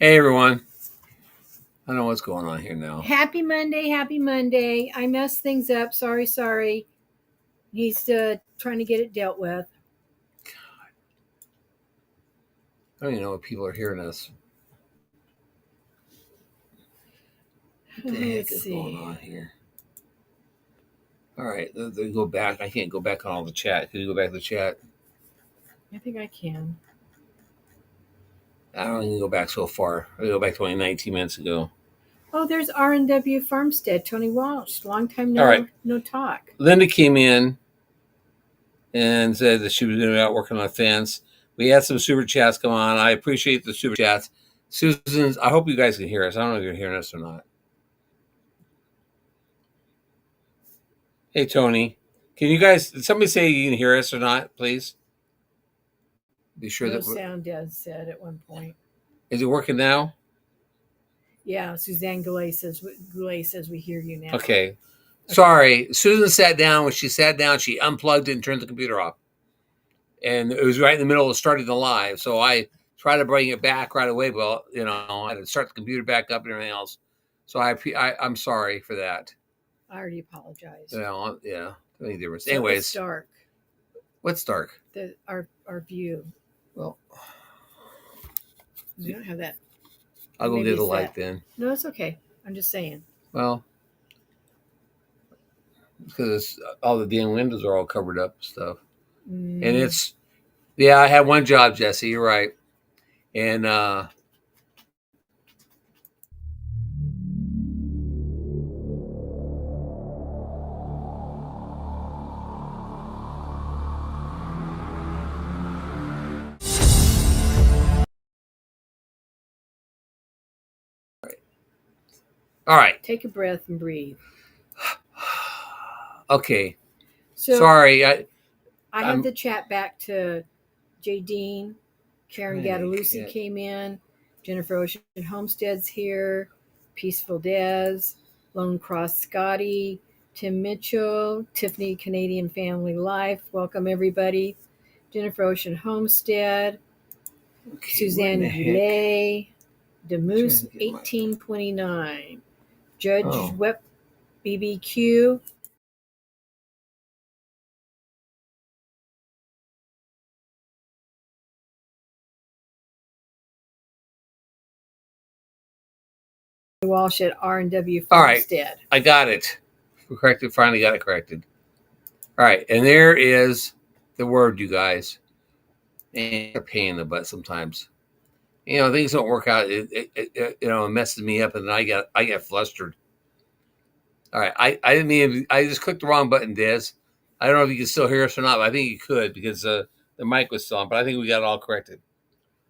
Hey everyone. I don't know what's going on here now. Happy Monday, happy Monday. I messed things up. Sorry. He's trying to get it dealt with. I don't even know if people are hearing us. What the heck is going on here? All right, let's go back. I can't go back on all the chat. Can you go back to the chat? I think I can. I don't even go back so far. I go back to only 19 minutes ago. Oh, there's R&W Farmstead, Tony Walsh. Long time All right. no talk. Linda came in and said that she was going to be out working on a fence. We had some super chats come on. I appreciate the super chats. Susan, I hope you guys can hear us. I don't know if you're hearing us or not. Hey, Tony. Can you guys, did somebody say you can hear us or not, please? Be sure No that sound, Dad said at one point. Is it working now? Yeah, Suzanne Goulet says we hear you now. Okay. Sorry. Susan sat down. When she sat down, she unplugged it and turned the computer off. And it was right in the middle of starting the live. So I tried to bring it back right away, but I had to start the computer back up and everything else. So I'm sorry for that. I already apologized. Yeah. Any difference. So Anyways. it's dark. What's dark? Our view. Well, we don't have that. I'll go get a light then. No, it's okay. I'm just saying. Well, because all the damn windows are all covered up and stuff. And it's, I had one job, Jesse. You're right. And all right. Take a breath and breathe. Okay. So sorry. I had to chat back to Jay Dean. Karen Gadalusi came in. Jennifer Ocean Homestead's here. Peaceful Dez. Lone Cross Scotty. Tim Mitchell. Tiffany Canadian Family Life. Welcome everybody. Jennifer Ocean Homestead. Suzanne Goulet. Demoose 1829. Judge Wep BBQ. Walsh at R&W Farmstead. All right, I got it. Corrected. Finally got it corrected. All right, and there is the word, you guys. And a pain in the butt sometimes. Things don't work out. It messes me up, and then I get flustered. All right, I didn't mean. I just clicked the wrong button, Des. I don't know if you can still hear us or not, but I think you could because the mic was still on. But I think we got it all corrected.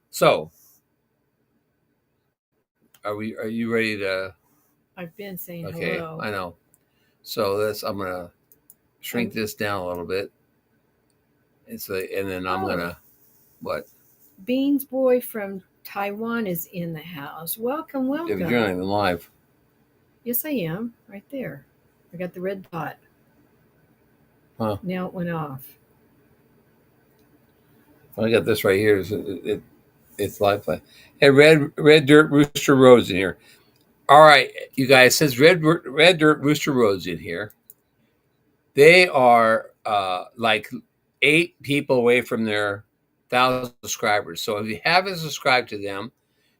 So, are you ready to? I've been saying okay, hello. I know. So I'm gonna shrink this down a little bit. And then I'm gonna what? Beans Boy from Taiwan is in the house. Welcome. Yeah, but you're not even live. Yes, I am. Right there. I got the red dot. Huh. Now it went off. I got this right here. It's live play. Hey, Red Dirt Rooster Road's in here. All right, you guys. Since Red Dirt Rooster Road's in here, they are like 8 people away from their 1,000 subscribers. So if you haven't subscribed to them,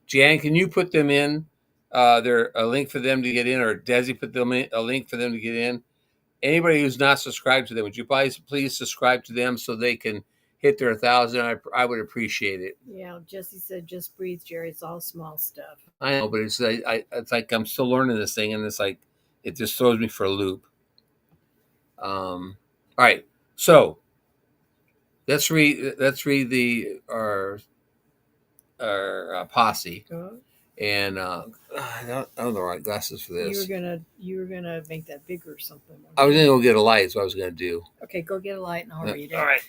Jan, can you put them in? There a link for them to get in, or Desi put them in a link for them to get in. Anybody who's not subscribed to them, would you please subscribe to them so they can hit their 1,000? I would appreciate it. Yeah, Jesse said, "Just breathe, Jerry. It's all small stuff." I know, but it's like I'm still learning this thing, and it's like it just throws me for a loop. All right, so let's read our posse. And I don't know the right glasses for this. You were gonna make that bigger or something. I was gonna go get a light. That's what I was gonna do. Okay, go get a light and I'll read it. All right.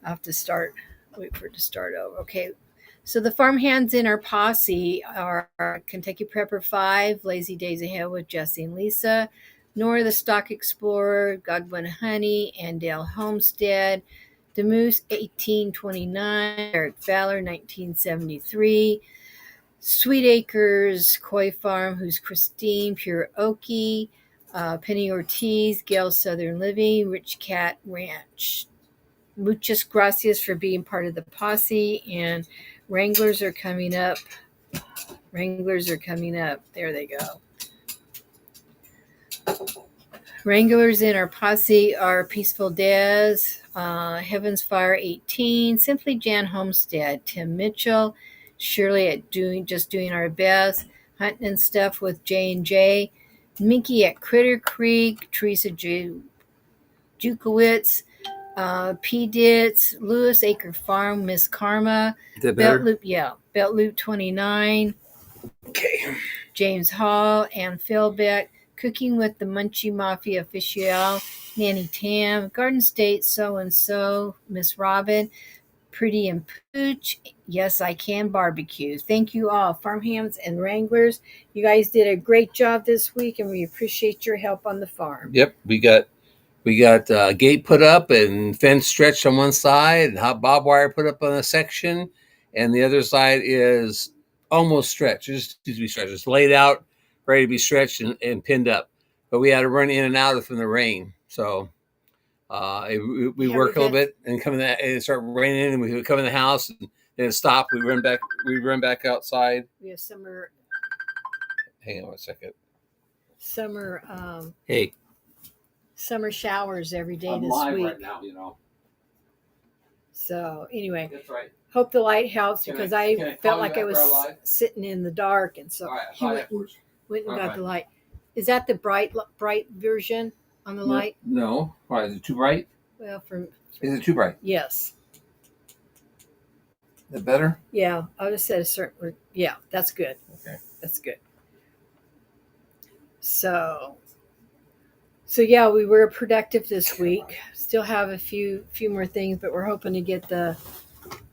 I have to start. Wait for it to start over. Okay. So the farm hands in our posse are Kentucky Prepper 5, Lazy Days Ahead with Jesse and Lisa, Nora the Stock Explorer, Godwin Honey, and Dale Homestead, Demoose 1829, Eric Fowler 1973, Sweet Acres Koi Farm, who's Christine Pure Okie, Penny Ortiz, Gail Southern Living, Rich Cat Ranch. Muchas gracias for being part of the posse, and Wranglers are coming up. Wranglers are coming up. There they go. Wranglers in our posse are Peaceful Des, Heaven's Fire 18, Simply Jan Homestead, Tim Mitchell, Shirley at doing our best, Hunting and Stuff with J&J, Minky at Critter Creek, Teresa Jukowitz, P. Ditz, Lewis Acre Farm, Miss Karma, Is that better? Belt Loop 29, Okay. James Hall, Ann Philbeck, Cooking with the Munchie Mafia Official, Nanny Tam, Garden State So and So, Miss Robin, Pretty and Pooch, Yes I Can Barbecue. Thank you all, farmhands and wranglers. You guys did a great job this week, and we appreciate your help on the farm. Yep, we got a gate put up and fence stretched on one side, and hot barbed wire put up on a section, and the other side is almost stretched. It just needs to be stretched. It's laid out, ready to be stretched and pinned up. But we had to run in and out from the rain, so we work a little bit and come in and it start raining, and we would come in the house and then stop. We run back outside. We have summer. Hang on one second. Summer. Hey. Summer showers every day I'm this live week. right now, you know. So anyway, That's right. hope the light helps, because I felt like I was sitting in the dark, and so he went and got the light. Is that the bright version on the light? No. Why, is it too bright? Well, Is it too bright? Yes. Is that better? Yeah, I would have said a certain. Yeah, that's good. Okay. That's good. So yeah, we were productive this week. Still have a few more things, but we're hoping to get the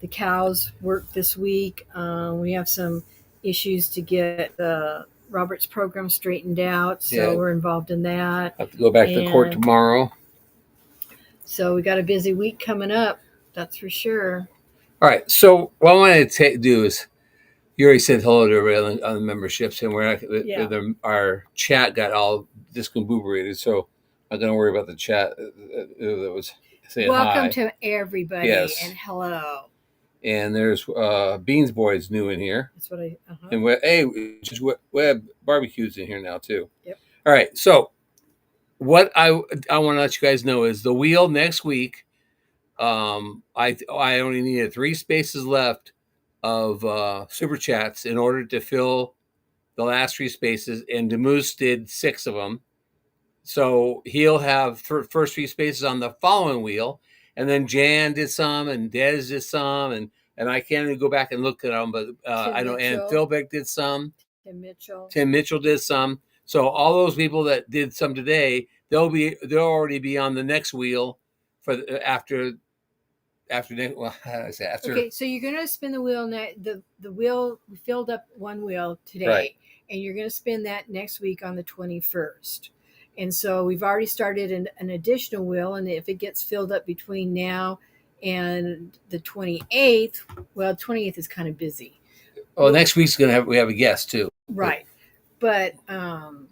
cows worked this week. We have some issues to get the Roberts program straightened out, so we're involved in that. I have to go back to court tomorrow. So we got a busy week coming up, that's for sure. All right. So what I want to do is, you already said hello to everybody on the memberships, and our chat got all discombobulated, so I'm not going to worry about the chat that was saying Welcome hi. to everybody, and hello. And there's Beans Boys new in here. That's what I. And just Web Barbecues in here now too. Yep. All right. So what I want to let you guys know is the wheel next week. I only needed 3 spaces left of super chats in order to fill the last 3 spaces, and Demoose did 6 of them. So he'll have first 3 spaces on the following wheel, and then Jan did some, and Des did some, and I can't even go back and look at them, but I know Ann Philbeck did some. Tim Mitchell did some. So all those people that did some today, they'll already be on the next wheel for after. Well, how did I say after? Okay, so you're gonna spin the wheel. The wheel, we filled up one wheel today, right, and you're gonna spin that next week on the 21st. And so we've already started an additional wheel, and if it gets filled up between now and the 28th, well, 28th is kind of busy. Oh, next week's we have a guest too. Right. But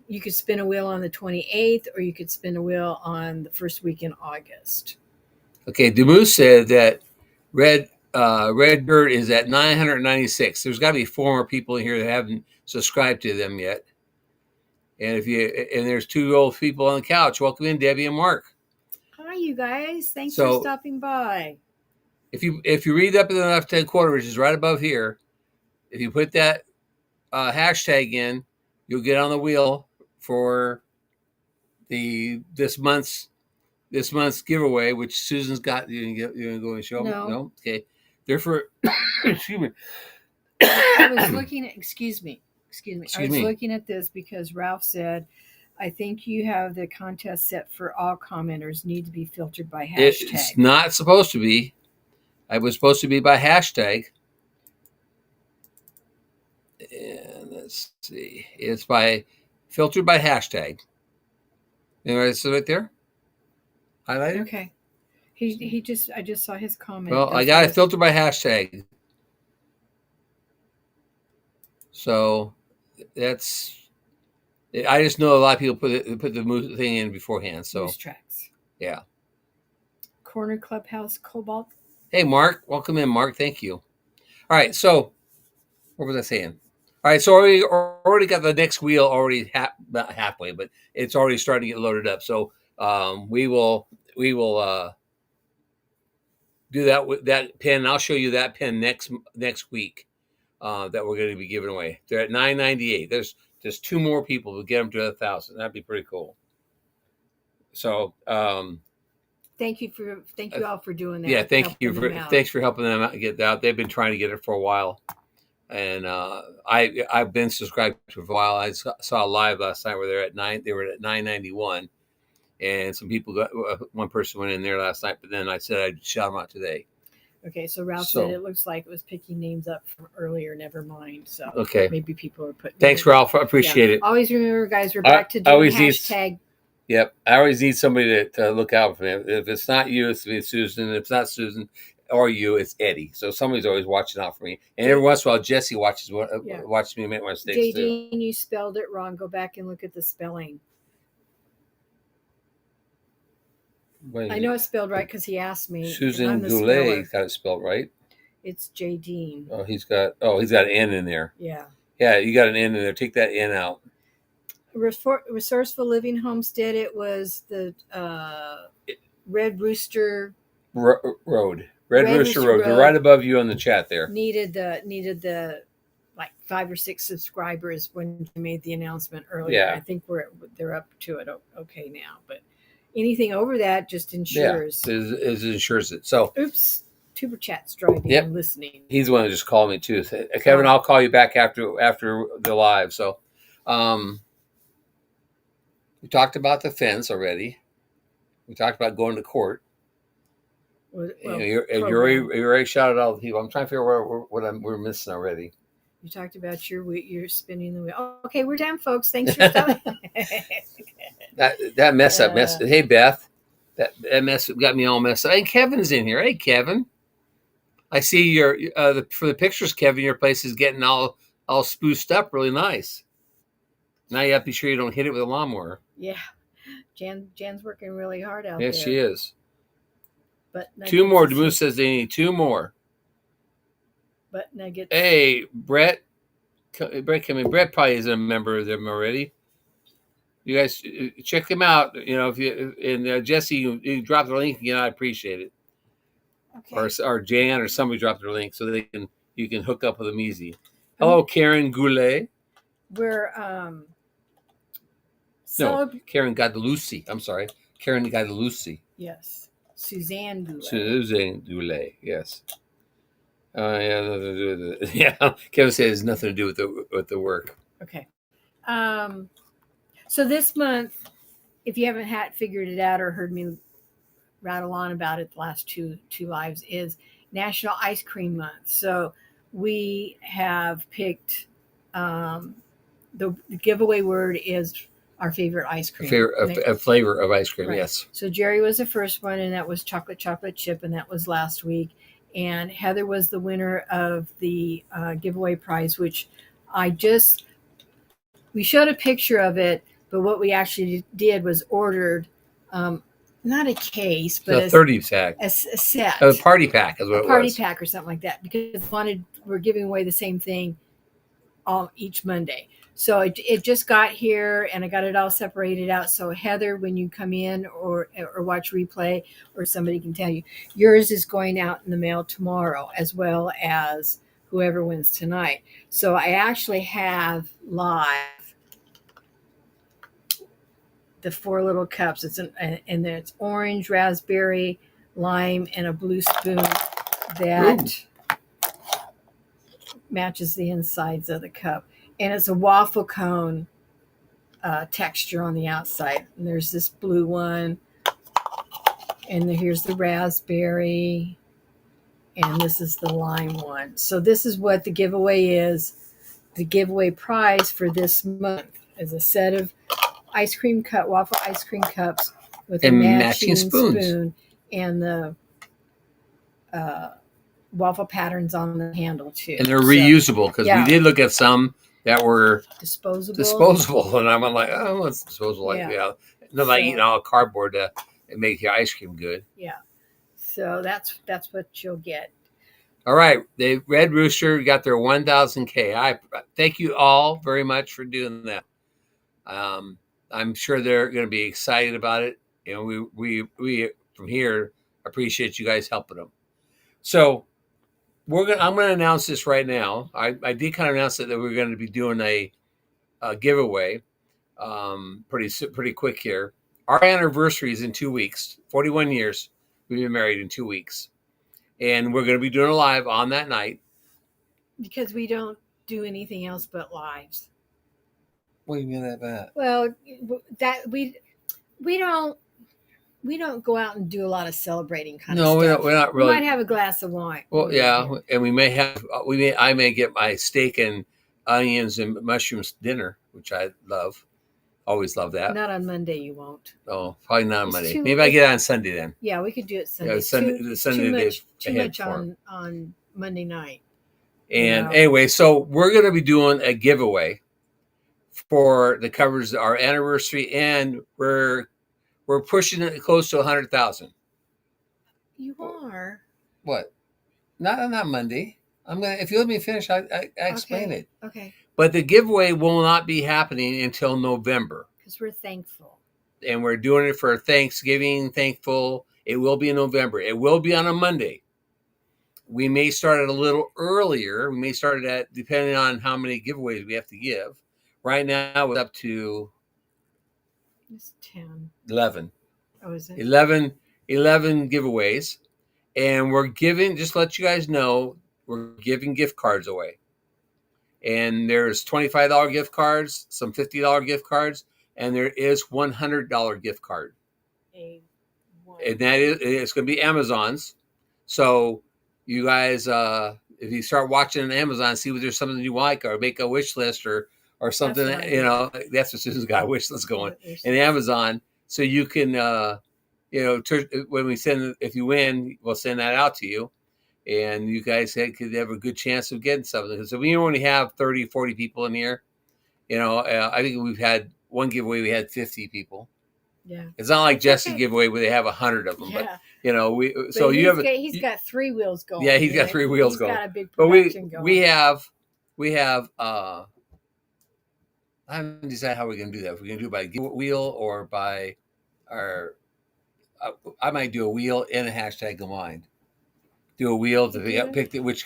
you could spin a wheel on the 28th, or you could spin a wheel on the first week in August. Okay, Demoose said that Red Dirt is at 996. There's got to be 4 more people in here that haven't subscribed to them yet. And there's 2 old people on the couch. Welcome in, Debbie and Mark. Hi, you guys. Thanks for stopping by. If you read up in the left-hand corner, which is right above here, if you put that hashtag in, you'll get on the wheel for this month's giveaway, which Susan's got. You gonna go and show them? No. Okay. They're for. Excuse me. I was looking at. Excuse me. I was looking at this because Ralph said, "I think you have the contest set for all commenters need to be filtered by hashtag." It's not supposed to be. It was supposed to be by hashtag. And let's see. It's filtered by hashtag. Anyway, it's right there. Highlighted. Okay. I just saw his comment. Well, I got it filtered by hashtag. So that's. I just know a lot of people put the moose thing in beforehand. So Moose tracks. yeah. Corner Clubhouse Cobalt. Hey, Mark, welcome in, Mark. Thank you. All right, so what was I saying? All right, so already got the next wheel already not halfway, but it's already starting to get loaded up. So we will do that with that pin. I'll show you that pin next week that we're going to be giving away. They're at 998. There's two more people to get them to 1,000. That'd be pretty cool. So thank you all for doing that. Yeah, thanks for helping them out get that out. They've been trying to get it for a while, and I've been subscribed to it for a while. I saw a live last night where they were at 991, and some people got one person went in there last night, but then I said I'd shout them out today. Okay, so Ralph said it looks like it was picking names up from earlier. Never mind. So okay, maybe people are putting. Thanks, Ralph. I appreciate it. Always remember, guys, we're back to doing hashtag. Yep, I always need somebody to look out for me. If it's not you, it's Susan. If it's not Susan or you, it's Eddie. So somebody's always watching out for me. And every once in a while, Jesse watches me make my mistakes JD, too. You spelled it wrong. Go back and look at the spelling. I know it's spelled right because he asked me. Susan Goulet got it spelled right. It's J.D. Oh, he's got an N in there. Yeah. Yeah, you got an N in there. Take that N out. Resourceful Living Homestead. It was the Red Rooster Road. Red Rooster Road. They're right above you on the chat there. Needed the like 5 or 6 subscribers when you made the announcement earlier. Yeah. I think they're up to it okay now, but anything over that just ensures. Yeah, it ensures it. So oops. Tuber Chat's driving and listening. He's the one who just called me too. Kevin, I'll call you back after the live. So we talked about the fence already. We talked about going to court. Well, you already shouted out all the people. I'm trying to figure out what we're missing already. You talked about your spinning the wheel. Oh, okay, we're done, folks. Thanks for coming. that mess up. Hey, Beth. That mess got me all messed up. Hey, Kevin's in here. Hey, Kevin. I see your for the pictures, Kevin. Your place is getting all spruced up, really nice. Now you have to be sure you don't hit it with a lawnmower. Yeah, Jan's working really hard out there. Yes, she is. But two more. Demus says they need 2 more. But Nuggets. Hey, Brett. Brett, come in. Brett probably isn't a member of them already. You guys check them out. You know, if Jesse, you drop the link again, I appreciate it. Okay. Or Jan or somebody drop their link so that you can hook up with them easy. Hello, Karen Goulet. We're Karen Guadalucci. I'm sorry, Karen Guadalucci. Yes, Suzanne Goulet. Suzanne Goulet. Yes. Yeah. Kevin says it has nothing to do with the work. Okay. So this month, if you haven't figured it out or heard me rattle on about it the last two lives, is National Ice Cream Month. So we have picked the giveaway word is our favorite ice cream. A flavor of ice cream, right. Yes. So Jerry was the first one, and that was chocolate chip, and that was last week. And Heather was the winner of the giveaway prize, which we showed a picture of it, but what we actually did was ordered not a case, but a 30 pack, a set, a party pack is what it was. Party pack or something like that, because we're giving away the same thing each Monday. So it just got here, and I got it all separated out. So Heather, when you come in or watch replay, or somebody can tell you, yours is going out in the mail tomorrow, as well as whoever wins tonight. So I actually have live the 4 little cups. And it's orange, raspberry, lime, and a blue spoon that matches the insides of the cup. And it's a waffle cone texture on the outside. And there's this blue one. And here's the raspberry. And this is the lime one. So this is what the giveaway is. The giveaway prize for this month is a set of waffle ice cream cups with a matching spoon and the waffle patterns on the handle too, and they're reusable because yeah. we did look at some that were disposable, and I'm like, oh, it's disposable. Like, Yeah. no, like eating all cardboard to make your ice cream good. Yeah. So that's what you'll get. All right, the Red Rooster got their 1,000K. I thank you all very much for doing that. I'm sure they're going to be excited about it. You know, we from here appreciate you guys helping them. So I'm going to announce this right now. I did kind of announce it that we're going to be doing a giveaway pretty quick here. Our anniversary is in 2 weeks. 41 years we've been married in 2 weeks, and we're going to be doing a live on that night because we don't do anything else but lives. What do you mean that? Well, that we don't go out and do a lot of celebrating kind of stuff. No, we're not really. We might have a glass of wine. Well, yeah, and I may get my steak and onions and mushrooms dinner, which I love. Always love that. Not on Monday, you won't. Oh, probably not on Monday. Maybe I get it on Sunday then. Yeah, we could do it Sunday. Yeah, Sunday too much on Monday night. And anyway, so we're going to be doing a giveaway for the covers of our anniversary, and we're pushing it close to 100,000. You are. What? Not on that Monday. I'm gonna. If you let me finish, I explain it. Okay. But the giveaway will not be happening until November. Because we're thankful. And we're doing it for Thanksgiving. Thankful. It will be in November. It will be on a Monday. We may start it a little earlier. We may start it at, depending on how many giveaways we have to give. Right now, it's up to it's 10. 11. Oh, is it? 11 giveaways. And we're giving, just to let you guys know, we're giving gift cards away. And there's $25 gift cards, some $50 gift cards, and there is $100 gift card. And that is, it's going to be Amazon's. So you guys, if you start watching on Amazon, see if there's something you like, or make a wish list, or something. That's what Susan's got a wish list going in Amazon. So you can, when we send, if you win, we'll send that out to you. And you guys could have a good chance of getting something. So we only have 30, 40 people in here. I think we've had one giveaway, we had 50 people. Yeah. It's not like Jesse's giveaway where they have 100 of them. Yeah. But, he's got 3 wheels going. Yeah, he's got 3 wheels going. He's got a big production going. We have, I haven't decided how we're going to do that. If we're going to do it by wheel or by our, I might do a wheel and a hashtag combined. Do a wheel to pick which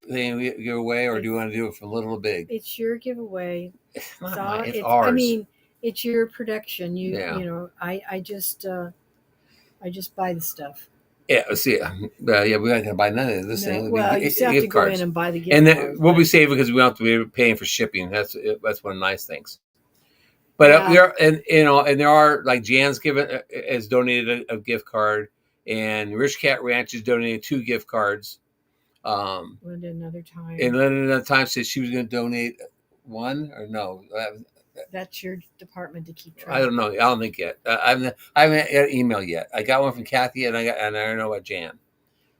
thing we give away, or do you want to do it from little to big? It's your giveaway. It's ours. I mean, it's your production. I just buy the stuff. Yeah, see, we're not gonna buy none of this thing. Well, you still have to go in and buy the gift and cards. We'll be saving because we don't have to be paying for shipping. That's one of the nice things. But there are, like, Jan's has donated a gift card. And Rich Cat Ranch is donating 2 gift cards. Linda another time said she was going to donate 1 or no. That's your department to keep track. I don't know. I don't think yet. I haven't got an email yet. I got one from Kathy, and I don't know about Jan.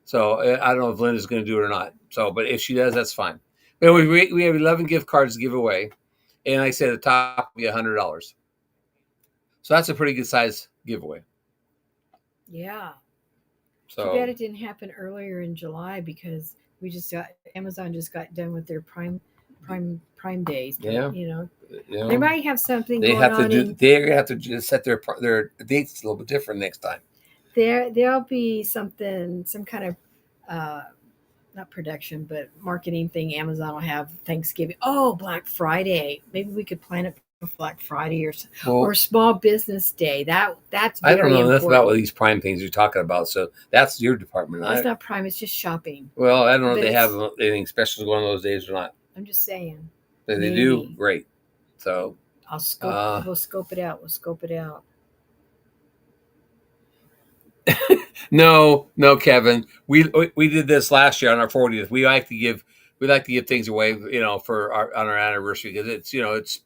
So I don't know if Linda's going to do it or not. So, but if she does, that's fine. But we have 11 gift cards to give away, and like I said, the top will be $100. So that's a pretty good size giveaway. Yeah. So too bad it didn't happen earlier in July, because Amazon just got done with their prime days. Yeah. They might have something they're going to have to just set their dates a little bit different next time. There'll be some kind of not production, but marketing thing. Amazon will have Thanksgiving. Oh, Black Friday. Maybe we could plan it for Black Friday or Small Business Day. That's very I don't know enough important. about what these Prime things you're talking about, so that's your department. Well, it's not Prime, it's just shopping. Well, I don't know if they have anything special going on those days or not. I'm just saying. If they do, great. So we'll scope it out. No, Kevin. We did this last year on our 40th. We like to give things away, for on our anniversary, because it's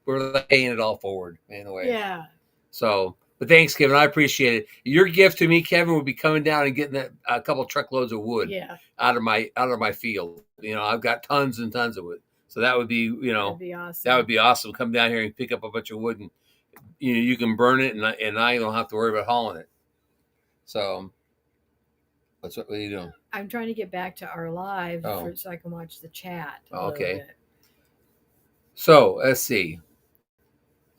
we're paying it all forward in a way. Yeah. So But thanks, Kevin. I appreciate it. Your gift to me, Kevin, would be coming down and getting a couple truckloads of wood out of my field. I've got tons and tons of wood, so that would be That'd be awesome. that would be awesome. Come down here and pick up a bunch of wood, and you can burn it, and I don't have to worry about hauling it. So, what are you doing? I'm trying to get back to our live so I can watch the chat. Okay. So let's see.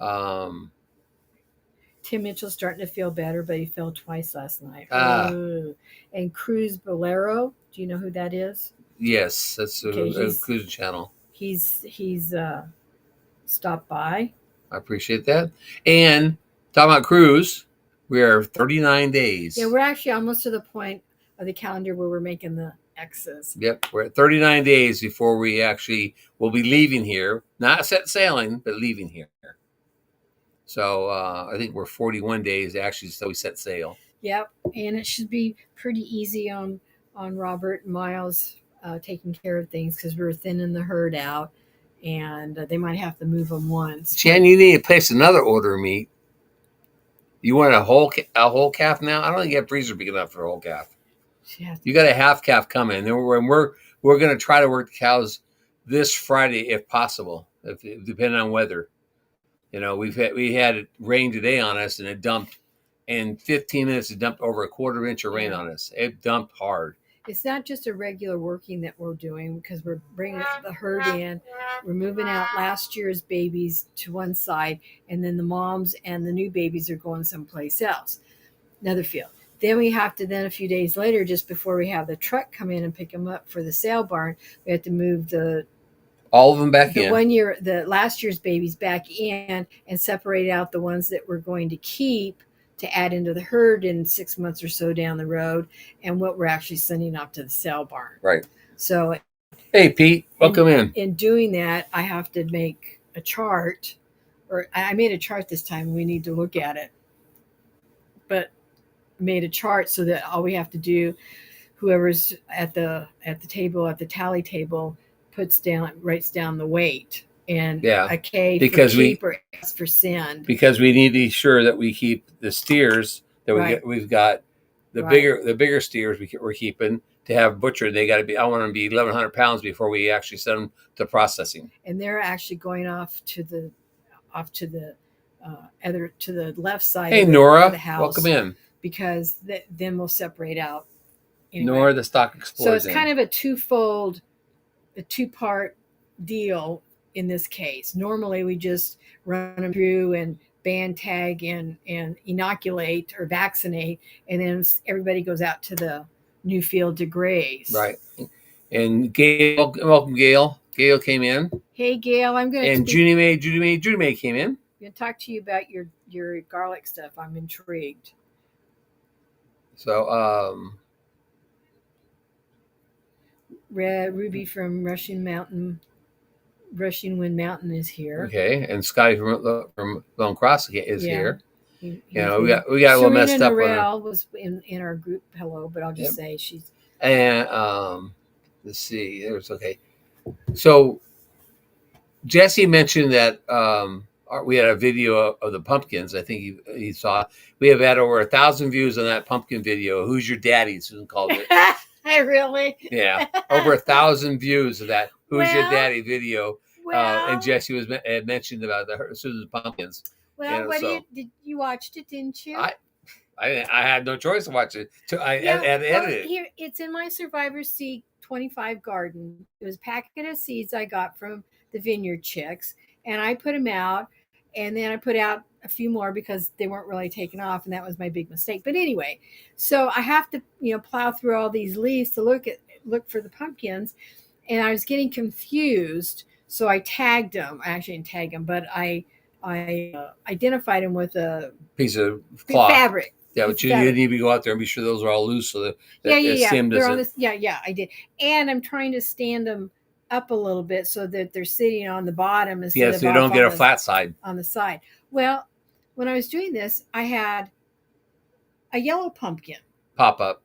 Tim Mitchell's starting to feel better, but he fell twice last night. And Cruz Bolero, do you know who that is? Yes, that's a Cruz channel. He's stopped by. I appreciate that. And talking about Cruz, we are 39 days. Yeah, we're actually almost to the point of the calendar where we're making the X's. Yep, we're at 39 days before we actually will be leaving here. Not set sailing, but leaving here. So I think we're 41 days actually till we set sail. Yep, and it should be pretty easy on Robert and Miles taking care of things because we're thinning the herd out, and they might have to move them once. Jan, you need to place another order of meat. You want a whole calf now? I don't think you have freezer big enough for a whole calf. You got a half calf coming, and we're going to try to work the cows this Friday if possible, depending on weather. We had rain today on us, and it dumped in 15 minutes. It dumped over a quarter inch of rain on us. It dumped hard. It's not just a regular working that we're doing because we're bringing the herd in. We're moving out last year's babies to one side, and then the moms and the new babies are going someplace else, another field. Then we have to, a few days later, just before we have the truck come in and pick them up for the sale barn, we have to move all of them back in. The last year's babies back in and separate out the ones that we're going to keep to add into the herd in 6 months or so down the road, and what we're actually sending off to the sale barn. Right. So, hey, Pete, welcome in. In doing that, I have to make a chart, or I made a chart this time. We need to look at it, but made a chart so that all we have to do, whoever's at the table, at the tally table, writes down the weight and a K for keep or S for send. Because we need to be sure that we keep the steers that we've got the bigger steers we're keeping to have butchered. They got to be. I want them to be 1,100 pounds before we actually send them to processing. And they're actually going off to the left side. Hey, Nora, of the house, welcome in. Because then we'll separate out. Anyway. Nora, the stock explores. So it's kind of a two-part deal in this case. Normally we just run them through and band tag and inoculate or vaccinate, and then everybody goes out to the new field to graze. Right. And Gail, welcome Gail. Gail came in. Hey Gail, I'm going to. And Judy May came in. I'm going to talk to you about your garlic stuff. I'm intrigued. So Ruby from Rushing Wind Mountain is here. Okay, and Scotty from Lone Cross is here. We got a little messed up. Norell was in our group. Hello, but I'll just say she's. And let's see. There's okay. So Jesse mentioned that we had a video of the pumpkins. I think he saw. We have had over 1,000 views on that pumpkin video. Who's your daddy? Susan called it. Really? Yeah, over 1,000 views of that. Who's your daddy video? And Jesse had mentioned about Susan's pumpkins. Well, you watched it, didn't you? I had no choice to watch it. I edited it. Here, it's in my Survivor Seed 25 garden. It was a packet of seeds I got from the Vineyard Chicks, and I put them out, and then I put out a few more because they weren't really taken off, and that was my big mistake. But anyway, so I have to plow through all these leaves to look for the pumpkins, and I was getting confused, so I tagged them. I actually didn't tag them, but I identified them with a piece of cloth. Fabric. Yeah, but you need to go out there and be sure those are all loose so that Sim doesn't. I did. And I'm trying to stand them up a little bit so that they're sitting on the bottom instead of so you don't get a flat side on the side. Well, when I was doing this, I had a yellow pumpkin pop up.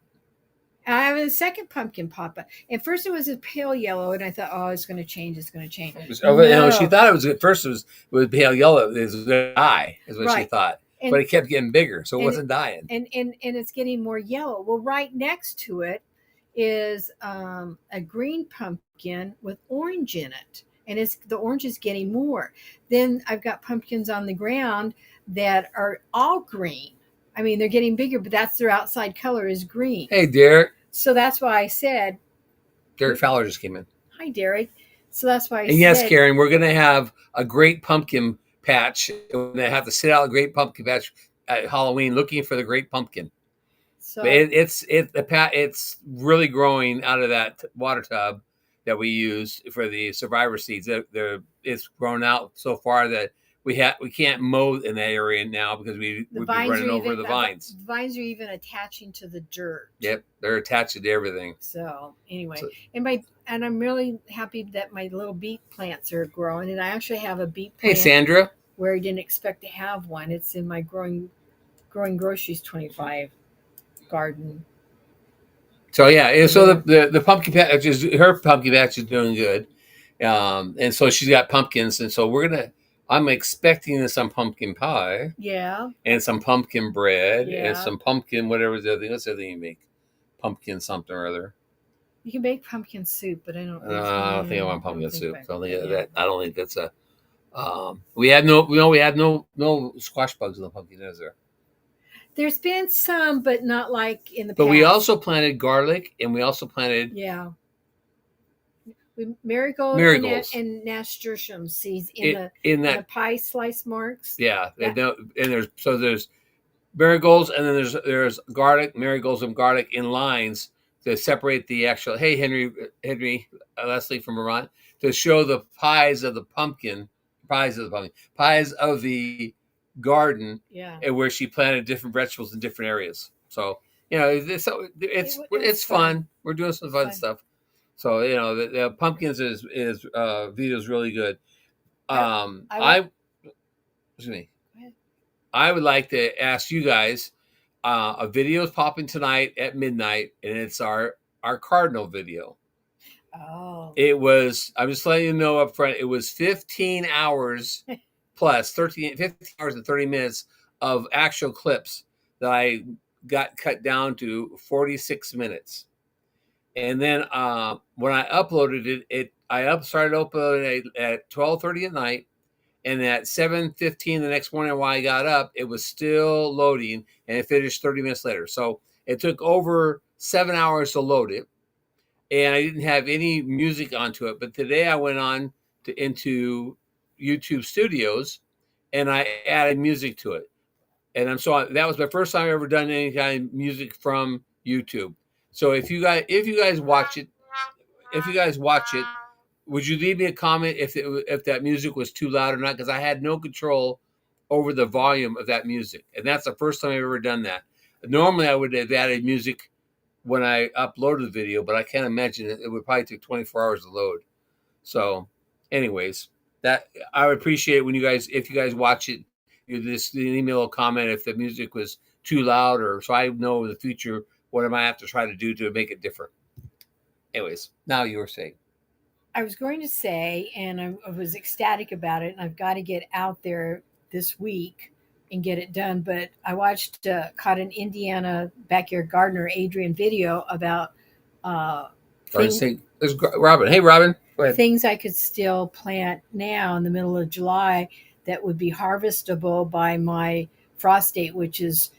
And I have a second pumpkin pop up. And first it was a pale yellow, and I thought, oh, it's going to change. It's going to change. No. She thought it was at first it was pale yellow. It was going to die, is what she thought. but it kept getting bigger, so it and wasn't dying. and it's getting more yellow. Well, right next to it is a green pumpkin with orange in it, and the orange is getting more. Then I've got pumpkins on the ground that are all green. I mean, they're getting bigger, but that's their outside color is green. Hey, Derek. So that's why I said, Derek Fowler just came in. Hi, Derek. So that's why I and said, yes, Karen, we're going to have a great pumpkin patch. We're going to have to sit out a great pumpkin patch at Halloween looking for the great pumpkin. So But it's really growing out of that water tub that we used for the survivor seeds. It's grown out so far that we can't mow in that area now because we'd be running over the vines. The vines are even attaching to the dirt. Yep, they're attached to everything. So anyway, and I'm really happy that my little beet plants are growing, and I actually have a beet plant. Hey, Sandra. Where I didn't expect to have one. It's in my growing groceries 25 garden. So yeah, so the pumpkin patch her pumpkin patch is doing good, and so she's got pumpkins, and so I'm expecting some pumpkin pie, and some pumpkin bread, and some pumpkin whatever's the other thing. What's the other thing you make? Pumpkin something or other. You can make pumpkin soup, but I don't think I want pumpkin soup. So I don't think that's a. We have no squash bugs in the pumpkin, is there? There's been some, but not like in the past. But we also planted garlic, and we also planted marigolds and nasturtium seeds in the pie slice marks. Yeah, and there's marigolds, and then there's garlic, marigolds, and garlic in lines to separate the actual. Hey, Henry Leslie from Vermont, to show the pies of the garden, and where she planted different vegetables in different areas. So it's fun. We're doing some fun stuff. So the pumpkins is Vito's really good. Excuse me. I would like to ask you guys. A video is popping tonight at midnight, and it's our cardinal video. Oh. I'm just letting you know up front. It was 15 hours plus 15 hours and 30 minutes of actual clips that I got cut down to 46 minutes. And then when I uploaded I started uploading at 12:30 at night, and at 7:15 the next morning when I got up, it was still loading, and it finished 30 minutes later. So it took over 7 hours to load it, and I didn't have any music onto it. But today I went on into YouTube Studios, and I added music to it. And that was my first time I've ever done any kind of music from YouTube. So if you guys watch it, would you leave me a comment if that music was too loud or not? Because I had no control over the volume of that music, and that's the first time I've ever done that. Normally, I would have added music when I uploaded the video, but I can't imagine it would probably take 24 hours to load. So, anyways, that I would appreciate if you guys watch it, you just email a comment if the music was too loud, or so I know in the future what I might have to try to do to make it different. Anyways, now you were saying. I was going to say, and I was ecstatic about it, and I've got to get out there this week and get it done. But I caught an Indiana backyard gardener, Adrian, video about There's Robin. Hey, Robin. Go ahead. Things I could still plant now in the middle of July that would be harvestable by my frost date, which is,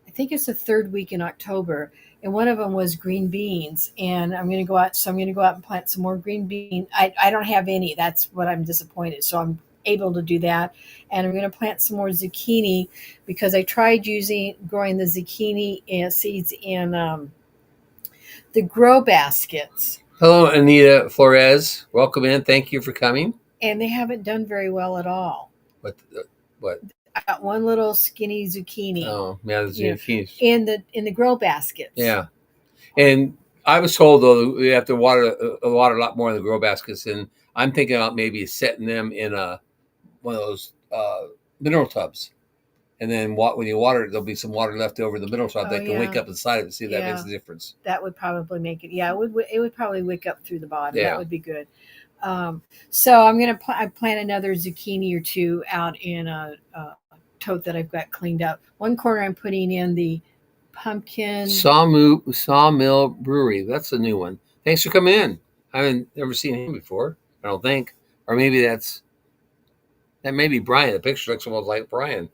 I think it's the third week in October. And one of them was green beans, and I'm going to go out and plant some more green beans. I don't have any. That's what I'm disappointed. So I'm able to do that, and I'm going to plant some more zucchini because I tried growing the zucchini seeds in the grow baskets. Hello, Anita Flores. Welcome in. Thank you for coming. And they haven't done very well at all. What? I got one little skinny zucchini. Oh, yeah, the zucchini in the grow baskets. Yeah, and I was told though we have to water a lot more in the grow baskets, and I'm thinking about maybe setting them in one of those mineral tubs, and then when you water it, there'll be some water left over in the mineral tub that can wake up inside of it. See if that makes a difference. That would probably make it. Yeah, it would probably wake up through the bottom. Yeah. That would be good. So I'm gonna I plant another zucchini or two out in a tote that I've got cleaned up. One corner I'm putting in the pumpkin. Sawmill Brewery. That's a new one. Thanks for coming in. I haven't never seen him before, I don't think. Or maybe that may be Brian. The picture looks almost like Brian.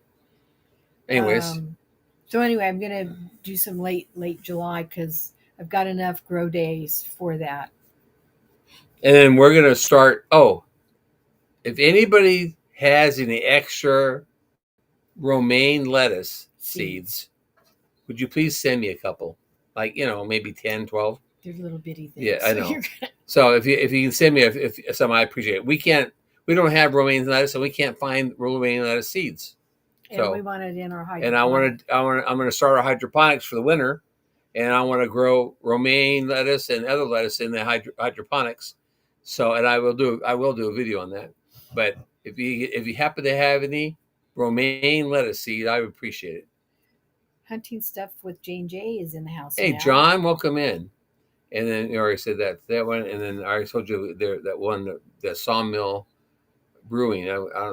Anyways. So anyway, I'm going to do some late July because I've got enough grow days for that. And then we're going to start. Oh, if anybody has any extra romaine lettuce seeds, would you please send me a couple? Like, maybe 10, 12. They're little bitty things. Yeah, I know. So if you can send me if some, I appreciate it. We don't have romaine lettuce, and we can't find romaine lettuce seeds. And we want it in our hydroponics. And I'm going to start our hydroponics for the winter, and I want to grow romaine lettuce and other lettuce in the hydroponics. So, and I will do a video on that. But if you happen to have any romaine lettuce seed, I would appreciate it. Hunting Stuff with Jane J is in the house. Hey, now. John, welcome in. And then you already said that one, and then I already told you that one, the Sawmill Brewing.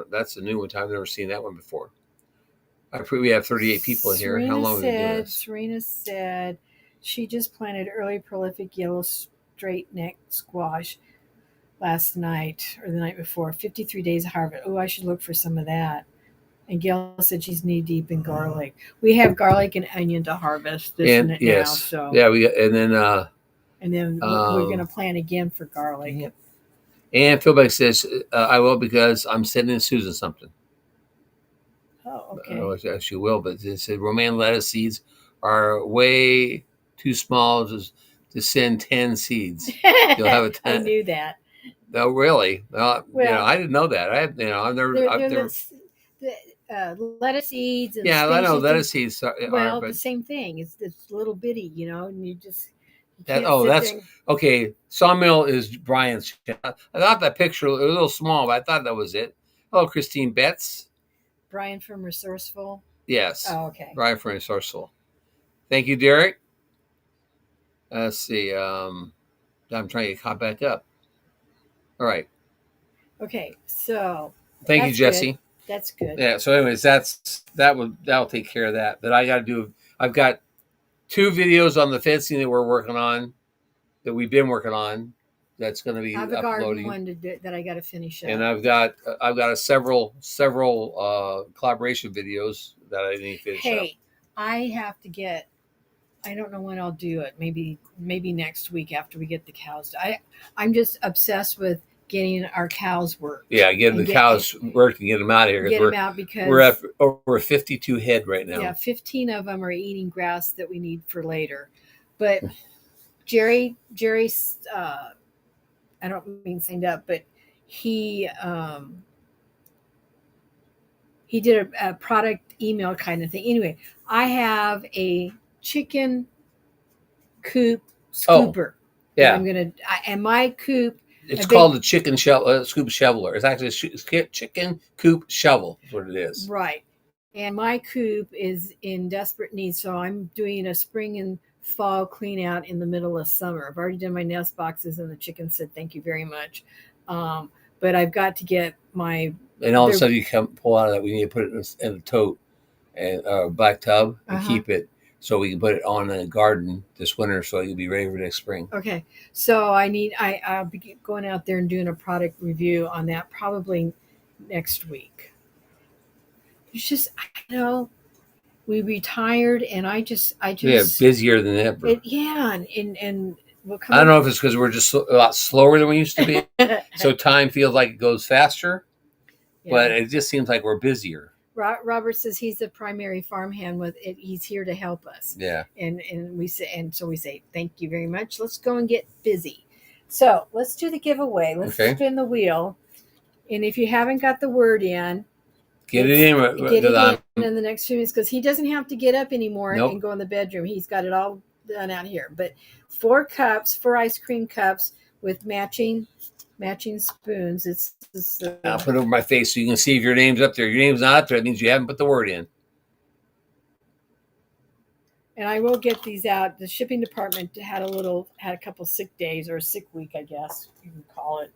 That's a new one. I've never seen that one before. We have 38 people in here. How long have we been doing this? Serena said she just planted early prolific yellow straight neck squash last night or the night before. 53 days of harvest. Oh, I should look for some of that. And Gail said she's knee deep in garlic. We have garlic and onion to harvest now. So yeah, and then we're going to plant again for garlic. Yeah. And Philbeck says I will because I'm sending Susan something. Oh, okay. She will, but it said romaine lettuce seeds are way too small to send 10 seeds. You'll have a 10. I knew that. No, really? Well, I didn't know that. I've never. Lettuce seeds. And I know lettuce seeds. The same thing. It's little bitty, and you just. That's okay. Sawmill is Brian's. I thought that picture was a little small, but I thought that was it. Hello, Christine Betts. Brian from Resourceful? Yes. Oh, okay. Brian from Resourceful. Thank you, Derek. Let's see. I'm trying to get caught back up. All right. Okay, so. Thank you, Jesse. Good. That's good. Yeah. So, anyways, that'll take care of that. But I've got 2 videos on the fencing that we've been working on. That's going to be uploading. I have a garden one that I got to finish up. And I've got several collaboration videos that I need to finish up. Hey, I have to get. I don't know when I'll do it. Maybe next week after we get the cows. I'm just obsessed with getting our cows worked. Yeah, getting the cows worked and get them out of here. Get them out because we're at over 52 head right now. Yeah, 15 of them are eating grass that we need for later. But Jerry's. I don't mean signed up, but he did a product email kind of thing. Anyway, I have a chicken coop scooper. Yeah. And my coop. It's called the chicken scoop shoveler. It's actually a chicken coop shovel. Is what it is. Right. And my coop is in desperate need, so I'm doing a spring and fall clean out in the middle of summer. I've already done my nest boxes, and the chicken said thank you very much. But I've got to get my. And all of a sudden, you come pull out of that. We need to put it in a tote and a black tub and keep it so we can put it on in the garden this winter, so it'll be ready for next spring. Okay, so I'll be going out there and doing a product review on that probably next week. It's just we retired, and I just busier than ever. And I don't know if it's because we're just a lot slower than we used to be, so time feels like it goes faster. Yeah. But it just seems like we're busier. Robert says he's the primary farmhand with it. He's here to help us. Yeah. And we say thank you very much. Let's go and get busy. So let's do the giveaway. Let's spin the wheel. And if you haven't got the word in, get it in the next few minutes, because he doesn't have to get up anymore and go in the bedroom. He's got it all done out here. But 4 ice cream cups with matching spoons. I'll put it over my face so you can see if your name's up there. If your name's not up there, it means you haven't put the word in. And I will get these out. The shipping department had a couple sick days, or a sick week, I guess you can call it.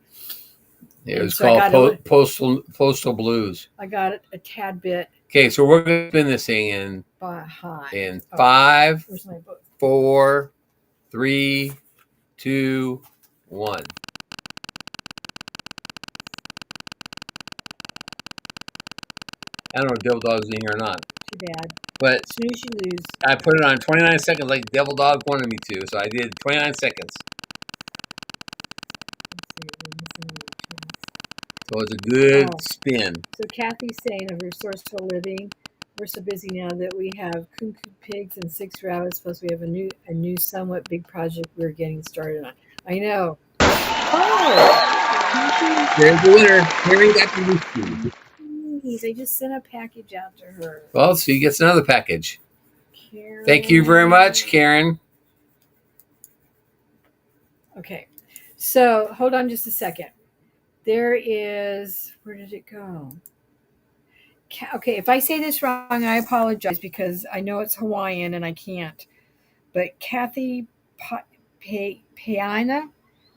It And was so I called got Postal Blues. I got a tad bit Okay, so we're going to spin this thing behind. in Oh, 5, where's my book? 4, 3, 2, 1. I don't know if Devil Dog's in here or not, Too bad. but Snooze, you lose. I put it on 29 seconds like Devil Dog wanted me to, so I did 29 seconds. So it's a good spin. So Kathy's saying of resourceful living, we're so busy now that we have cuckoo pigs and 6 rabbits, plus we have a new somewhat big project we're getting started on. I know. Oh, There's the winner. Karen got the whiskey. please, I just sent a package out to her. Well, she gets another package. Karen. Thank you very much, Karen. Okay, so hold on just a second. There is, where did it go? Okay, if I say this wrong, I apologize because I know it's Hawaiian and I can't. But Kathy Paina,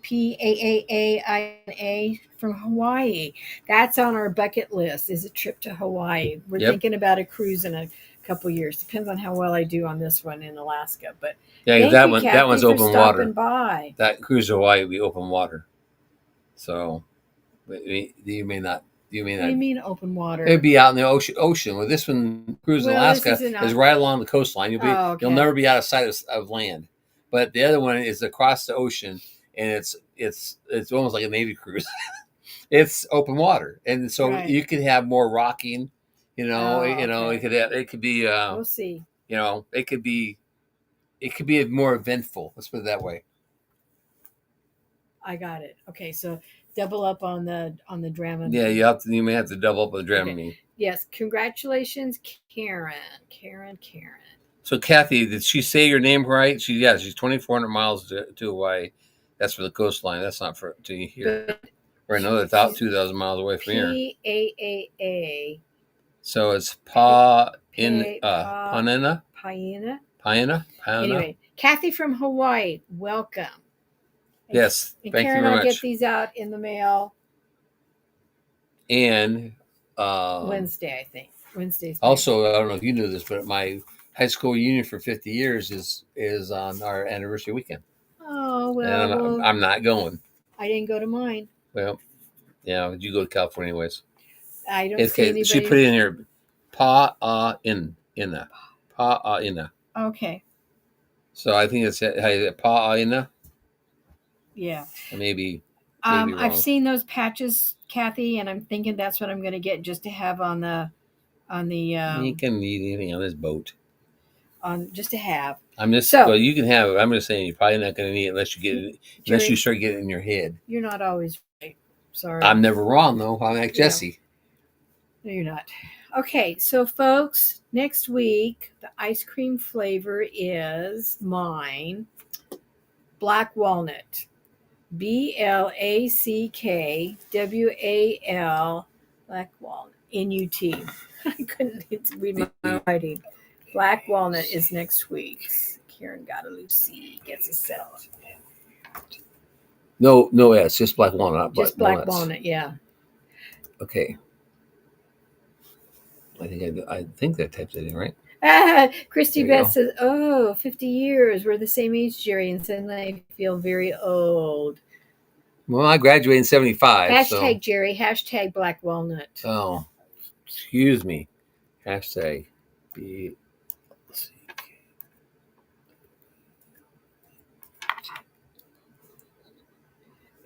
Paaaina from Hawaii. That's on our bucket list. Is a trip to Hawaii. We're thinking about a cruise in a couple years. Depends on how well I do on this one in Alaska. But yeah, that one's open water. By. That cruise to Hawaii will be open water. So you may not. What do you mean open water? It'd be out in the ocean. Well, this one, cruise in Alaska, is right along the coastline. You'll never be out of sight of land. But the other one is across the ocean, and it's almost like a Navy cruise. It's open water, and so you could have more rocking. It could be. We'll see. It could be more eventful. Let's put it that way. I got it. Okay, so double up on the Dramamine. Yeah, you may have to double up on the Dramamine. Okay. Yes, congratulations, Karen. So Kathy, did she say your name right? She's 2,400 miles to Hawaii. That's for the coastline. That's not to here. We're another 2,000 miles away from here. Paaa. So it's Paina. Anyway, Kathy from Hawaii, welcome. Yes, thank you very much. I'll get these out in the mail. And Wednesday, I think. Wednesday's. Also, I don't know if you knew this, but my high school reunion for 50 years is on our anniversary weekend. Oh well, and I'm not going. I didn't go to mine. Well, yeah, you go to California anyways. I don't see anybody. She put it in here, Pa'ina. Okay. So I think it's Pa'ina. Yeah. Maybe I've seen those patches, Kathy, and I'm thinking that's what I'm going to get just to have on the. You can eat anything on this boat. Just to have. Well, you can have it. I'm just saying you're probably not going to need it unless you start getting it in your head. You're not always right. Sorry. I'm never wrong though. I'm like Jesse. No, you're not. Okay, so folks, next week the ice cream flavor is mine. Black walnut. BLACKWAL. Black walnut. NUT. I couldn't read my writing. Black walnut is next week. Karen Guadalupe gets a set. No S, just black walnut. Just black walnut, yeah. Okay. I think that types it in, right? Christy Beth says, 50 years. We're the same age, Jerry, and suddenly I feel very old. Well, I graduated in 75. Hashtag Jerry, hashtag black walnut. Oh, excuse me. Hashtag B.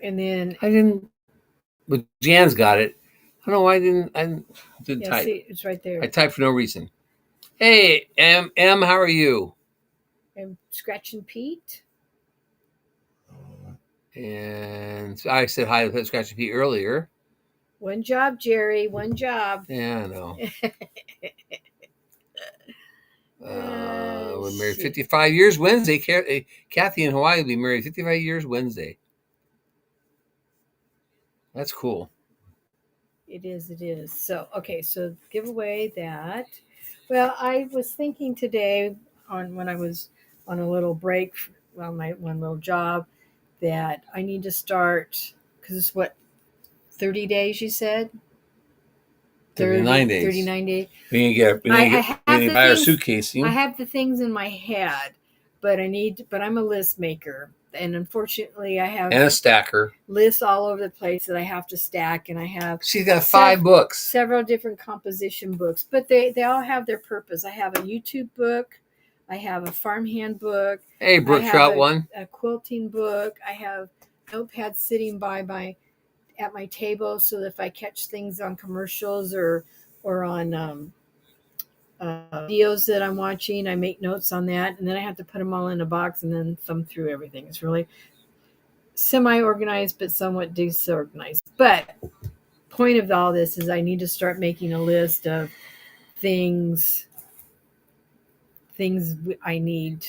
And then I didn't. But Jan's got it. I don't know why I didn't type. See, it's right there. I typed for no reason. Hey, M, how are you? And Scratching Pete. And I said hi to Scratching Pete earlier. One job, Jerry. One job. Yeah, I know. We're married 55 years Wednesday. Kathy in Hawaii will be married 55 years Wednesday. That's cool. It is. So, okay, so give away that. Well, I was thinking today when I was on a little break on my one little job that I need to start, because it's what, 30 days, you said? 39 days. 39 days. We need to buy our suitcase. I have the things in my head, but I'm a list maker. And unfortunately, I have and a stacker. lists all over the place that I have to stack. And I have She's got 5 books. Several different composition books, but they all have their purpose. I have a YouTube book. I have a farmhand book. Hey, Brooke Trout one. A quilting book. I have notepads sitting at my table, so that if I catch things on commercials or on videos that I'm watching, I make notes on that, and then I have to put them all in a box and then thumb through everything. It's really semi-organized, but somewhat disorganized. But point of all this is I need to start making a list of things we need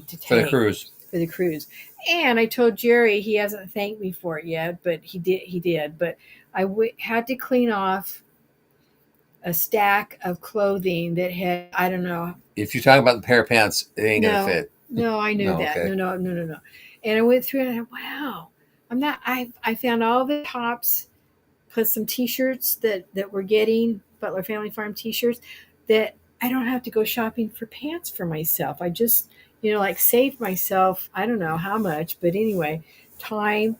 to take for the cruise. And I told Jerry, he hasn't thanked me for it yet, but he did. But I had to clean off a stack of clothing that had, I don't know. If you're talking about the pair of pants, it ain't gonna fit. No, I knew that. Okay. No. And I went through and I went, wow, I found all the tops plus some t-shirts that we're getting, Butler Family Farm t-shirts, that I don't have to go shopping for pants for myself. I just, saved myself, I don't know how much, but anyway, time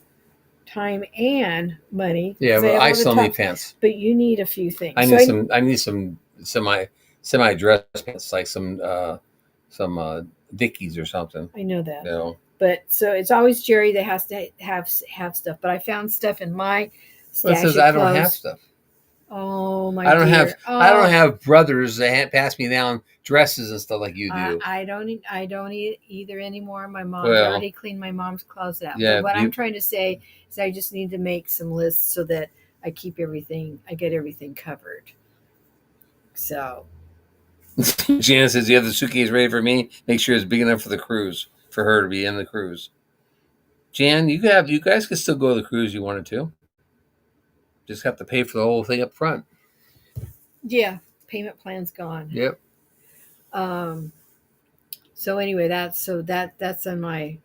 and money. Yeah, but I still need pants. But you need a few things. I need some semi dress pants, like some Dickies or something. I know that. But so it's always Jerry that has to have stuff. But I found stuff in my stash. It says I don't have stuff. Oh my! I don't have brothers that pass me down dresses and stuff like you do. I don't either anymore. My mom already cleaned my mom's closet out. Yeah, but what I'm trying to say is I just need to make some lists so that I get everything covered. So Janice says, "You have the suitcase ready for me. Make sure it's big enough for the cruise, for her to be in the cruise." Jan, you guys can still go to the cruise you wanted to. Just have to pay for the whole thing up front. Yeah, payment plan's gone. Yep. So anyway, that's on my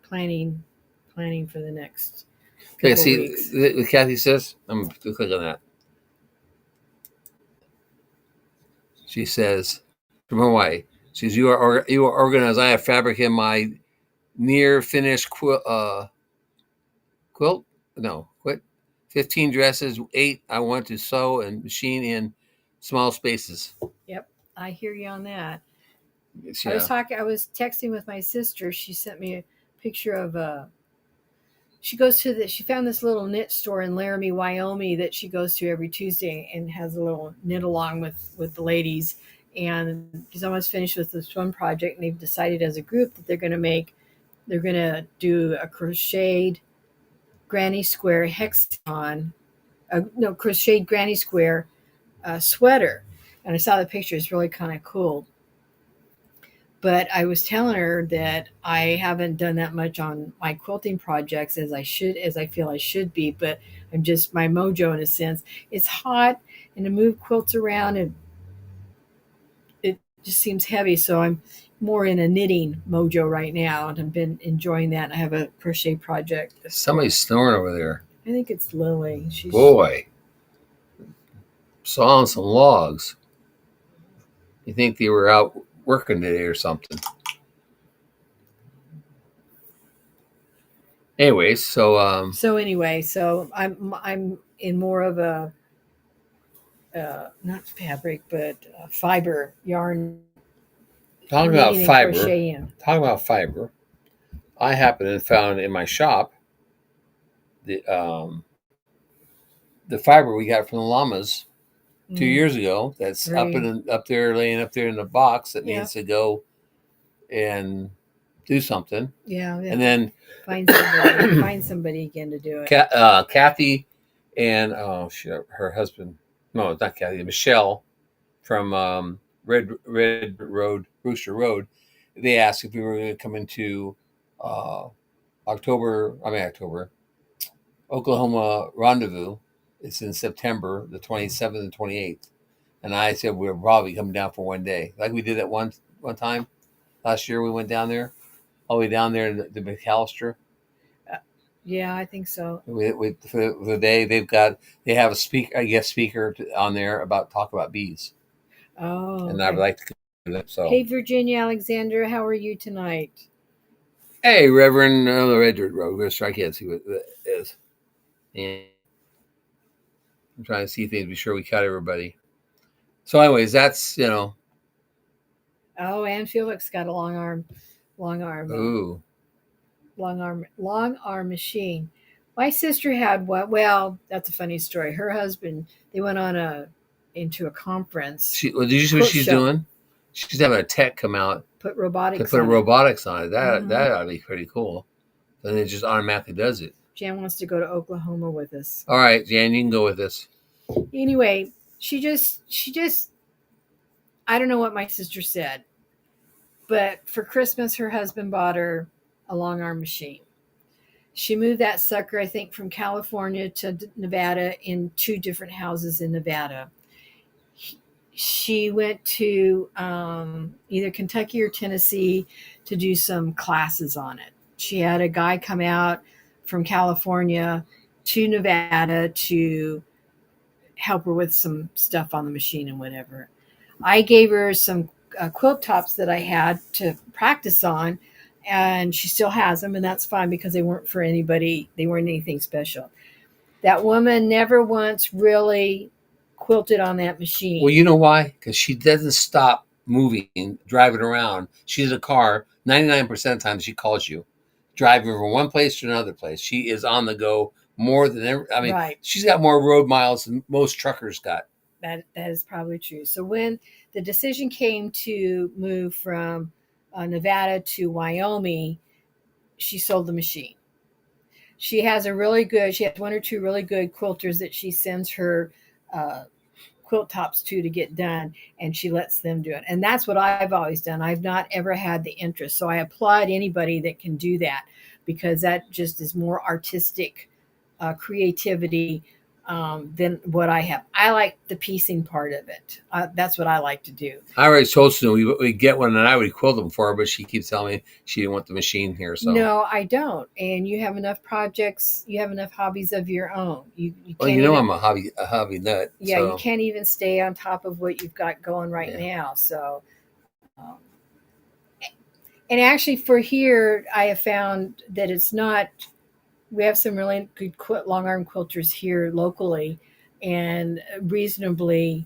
planning for the next. Okay, see what Kathy says. I'm going to click on that. She says from Hawaii. She says, you are organized. I have fabric in my near finished quilt. No, quit. 15 dresses, 8 I want to sew and machine in small spaces. Yep, I hear you on that. Yeah. I was texting with my sister. She sent me a picture of she found this little knit store in Laramie, Wyoming that she goes to every Tuesday and has a little knit along with the ladies. And she's almost finished with this one project, and they've decided as a group that they're going to do a crocheted granny square hexagon, crocheted granny square sweater. And I saw the picture. It's really kind of cool. But I was telling her that I haven't done that much on my quilting projects as I feel I should be. But I'm just my mojo in a sense. It's hot, and to move quilts around, and it just seems heavy. So I'm more in a knitting mojo right now, and I've been enjoying that. I have a crochet project. Somebody's snoring over there. I think it's Lily. Boy, sawing some logs. You think they were out working today or something? Anyways, so I'm in more of a not fabric but fiber yarn. Talking about fiber, I happened to found in my shop the fiber we got from the llamas 2 years ago. That's up there, laying up there in the box that needs to go and do something. Yeah. And then find somebody again to do it. Kathy and her husband. No, it's not Kathy. Michelle from Red Road, Rooster Road. They asked if we were going to come into Oklahoma Rendezvous. It's in September, the 27th and 28th. And I said we're probably coming down for one day. Like we did at one time. Last year we went down there. All the way down there to McAllister. Yeah, I think so. For the day they have a speaker, I guess, on there about talk about bees, Oh, and I would okay. like to do that. So, Hey, Virginia Alexander, how are you tonight? hey, Reverend, the Red Dirt Road. We're gonna strike in and see what that is. And I'm trying to see things, be sure we cut everybody. So, anyways, that's Oh, and Felix got a long arm, ooh, long arm machine. My sister had one. Well, that's a funny story. Her husband, they went on into a conference, did you see what quilt she's show, doing? She's having a tech come out put to robotics put a on it. robotics on it. Hmm. That ought to be pretty cool. Then it just automatically does it. Jan wants to go to Oklahoma with us. All right, Jan, you can go with this. Anyway, she just I don't know what my sister said, but for Christmas her husband bought her a long arm machine. She moved that sucker, I think, from California to Nevada in two different houses in Nevada. She went to either Kentucky or Tennessee to do some classes on it. She had a guy come out from California to Nevada to help her with some stuff on the machine and whatever. I gave her some quilt tops that I had to practice on, and she still has them, and that's fine because they weren't for anybody, they weren't anything special. That woman never once really quilted on that Well, machine. you know why? Because she doesn't stop moving, driving around. She's in a car. 99% of the time, she calls you, driving from one place to another place. She is on the go more than ever. I mean, Right. she's got more road miles than most truckers got. That is probably true. So when the decision came to move from Nevada to Wyoming, she sold the machine. She has one or two really good quilters that she sends her uh, quilt tops to get done, and she lets them do it. And that's what I've always done. I've not ever had the interest. So I applaud anybody that can do that because that just is more artistic creativity than what I have. I like the piecing part of it. That's what I like to do. I already told Sue we get one, and I would quilt them for her, but she keeps telling me she didn't want the machine here. So, No, I don't. And you have enough projects, you have enough hobbies of your own. You well, can't even I'm a hobby nut. yeah, you So, can't even stay on top of what you've got going right yeah. now. So um, and actually for here I have found that it's not, we have some really good long arm quilters here locally and reasonably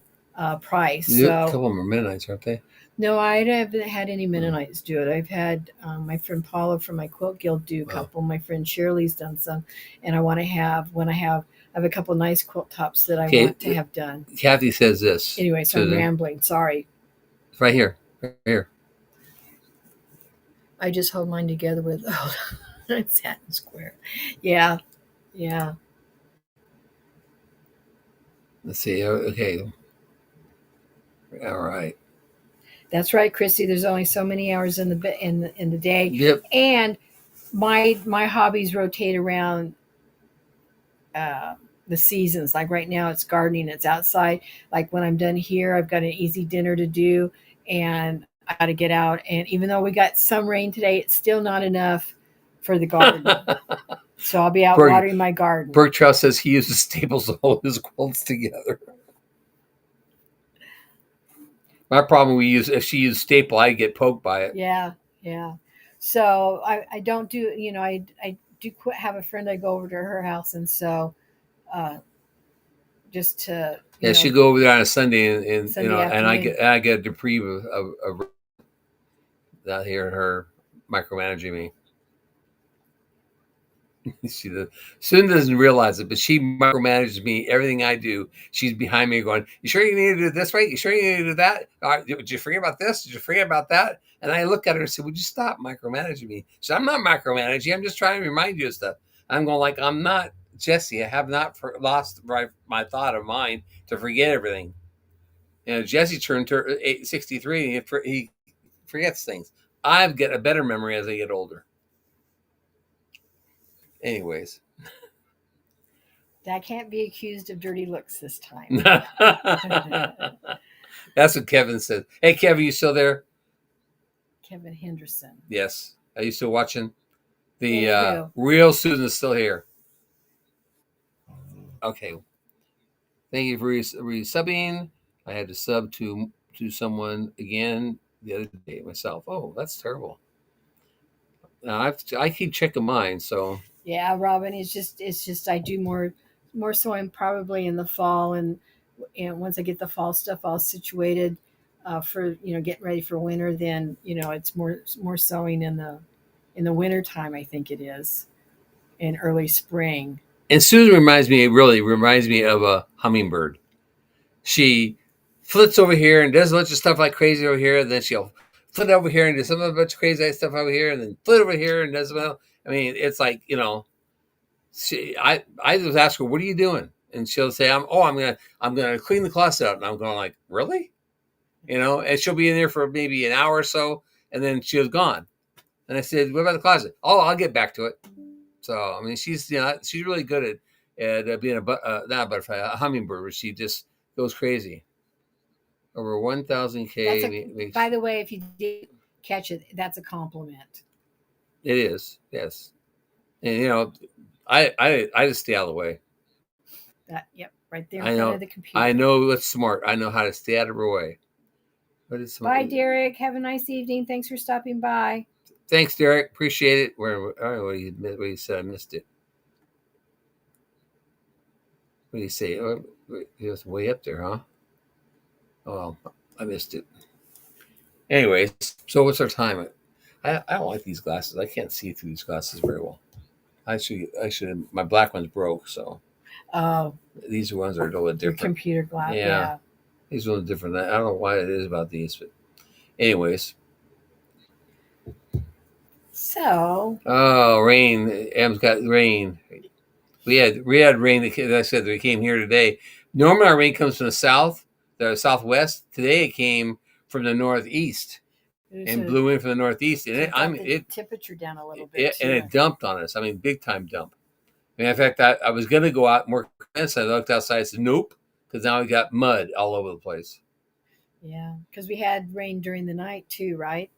priced. A So couple of them are Mennonites, aren't they? no, I haven't had any Hmm. Mennonites do it. I've had my friend Paula from my quilt guild do a Wow. couple. My friend Shirley's done some, and I want to have when I have a couple nice quilt tops that I Okay, want to have done. Kathy says this, Anyway, so I'm Susan. rambling. Sorry. It's right here. Right here. I just hold mine together with satin square. Yeah, yeah. Let's see. Okay. All right. That's right, Christy. There's only so many hours in the day, Yep. and my hobbies rotate around uh, the seasons. Like right now, it's gardening. It's outside. Like when I'm done here, I've got an easy dinner to do, and I got to get out. And even though we got some rain today, it's still not enough for the garden. So I'll be out Berg, watering my garden. Bergtrout says he uses staples to hold his quilts together. My problem, if she used staple, I'd get poked by it. Yeah, yeah. So I don't do, I do have a friend I go over to her house, and so uh, just to, Yeah, she go over there on a Sunday, and Sunday and afternoon. I get a reprieve of not hearing her micromanaging me. She does. Susan doesn't realize it, but she micromanages me. Everything I do, she's behind me going, "You sure you need to do it this way? You sure you need to do that? Did you forget about this? Did you forget about that?" And I look at her and say, "Would you stop micromanaging me?" She said, "I'm not micromanaging. I'm just trying to remind you of stuff." I'm going like, "I'm not Jesse. I have not lost my thought of mine to forget everything." Jesse turned 63, and he forgets things. I've got a better memory as I get older. Anyways. That can't be accused of dirty looks this time. That's what Kevin said. Hey, Kevin, you still there? Kevin Henderson. Yes. Are you still watching? The Anywho. real Susan is still here. Okay. Thank you for resubbing. I had to sub to someone again the other day myself. Oh, that's terrible. Now I keep checking mine, so Yeah, Robin, it's just I do more sewing probably in the fall, and once I get the fall stuff all situated for getting ready for winter, then it's more sewing in the winter time. I think it is in early spring. and Susan really reminds me of a hummingbird. She flits over here and does a bunch of stuff like crazy over here, and then she'll flit over here and do some of a bunch of crazy stuff over here, and then flit over here and does well. I mean, it's like I just ask her, "What are you doing?" And she'll say, I'm gonna clean the closet out," and I'm going like, "Really?" And she'll be in there for maybe an hour or so, and then she was gone. And I said, "What about the closet?" "Oh, I'll get back to it." So I mean, she's really good at being not a butterfly, a hummingbird, where she just goes crazy. Over 1,000K makes By the way, if you did catch it, that's a compliment. it is, yes. And I just stay out of the way. Yep, right there I in front know of the computer. I know what's smart. I know how to stay out of her way. Bye, Derek. Have a nice evening. Thanks for stopping by. Thanks, Derek. Appreciate it. What you said, I missed it. What do you say? Oh, he was way up there, huh? Oh, I missed it. Anyways, so what's our time? I don't like these glasses. I can't see through these glasses very well. I should. My black one's broke, so Oh, these ones are a little bit your different. computer glass. Yeah. Yeah. These are a little different. I don't know why it is about these, but anyways. So. Oh, rain. Am's got rain. We had rain. That I said that came here today. Normally, our rain comes from the southwest. Today, it came from the northeast and blew in from the northeast, and it temperature down a little bit and it dumped on us. I mean, big time dump. And in fact, I was going to go out and work. I looked outside. I said, "Nope," because now we got mud all over the place. Yeah, because we had rain during the night too, right?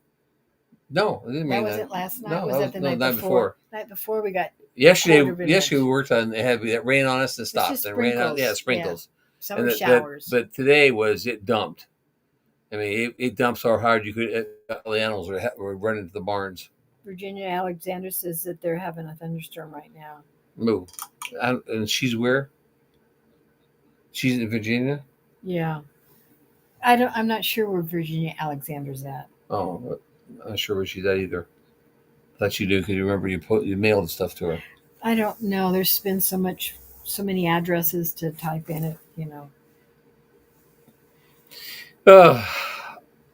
No, it didn't That rain. wasn't last night. No, was that the night before? Night before we got yesterday we worked on it had that rain on us and stopped and rain on sprinkles. Yeah. Summer showers. But today it dumped. I mean, it dumped so hard you could the animals were running to the barns. Virginia Alexander says that they're having a thunderstorm right now. Move, and she's where? She's in Virginia. Yeah, I'm not sure where Virginia Alexander's at. Oh, I'm not sure where she's at either. Thought you do because you remember you mailed stuff to her. I don't know. There's been so many addresses to type in it.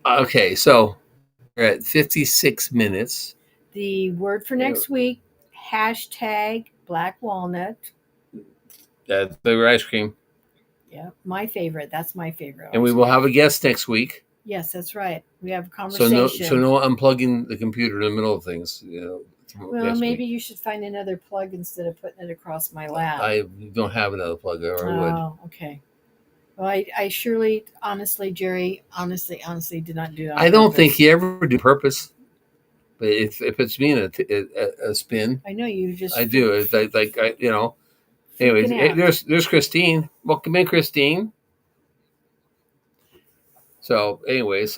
Okay, so we're at 56 minutes. The word for next week: #Black Walnut. That's the ice cream. Yeah, my favorite. That's my favorite. And we will have a guest next week. Yes, that's right. We have a conversation. So no unplugging the computer in the middle of things. Well, maybe you should find another plug instead of putting it across my lap. I don't have another plug, or I would. Oh, okay. Well, I surely, honestly, Jerry, honestly, did not do that. I don't think you ever do purpose. But if it's me in a spin, I know you just. I do. It's like Anyways, there's Christine. Welcome in, Christine. So, anyways,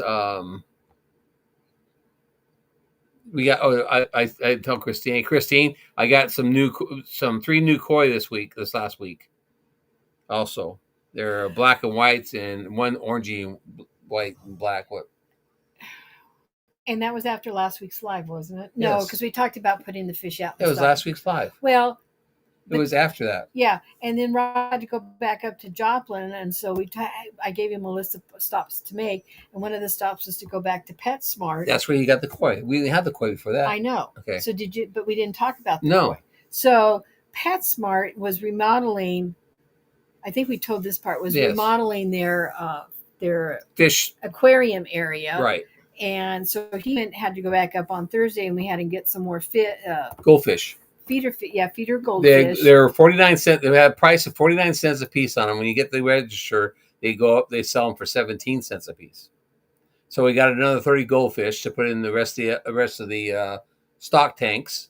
we got. Oh, I tell Christine, I got some 3 new koi this last week. Also, they're black and whites and one orangey and white and black. What? And that was after last week's live, wasn't it? No, because we talked about putting the fish out. It was last week's live. Well, it was after that. Yeah, and then Rod had to go back up to Joplin, and so I gave him a list of stops to make, and one of the stops was to go back to PetSmart. That's where you got the koi. We didn't have the koi before that. I know. Okay. So did you? But we didn't talk about the koi. So PetSmart was remodeling. I think we told this part was remodeling their fish aquarium area. Right. And so he had to go back up on Thursday, and we had to get some more goldfish. Feeder goldfish. They're 49 cents. They have a price of 49 cents a piece on them. When you get the register, they go up. They sell them for 17 cents a piece. So we got another 30 goldfish to put in the rest of the stock tanks,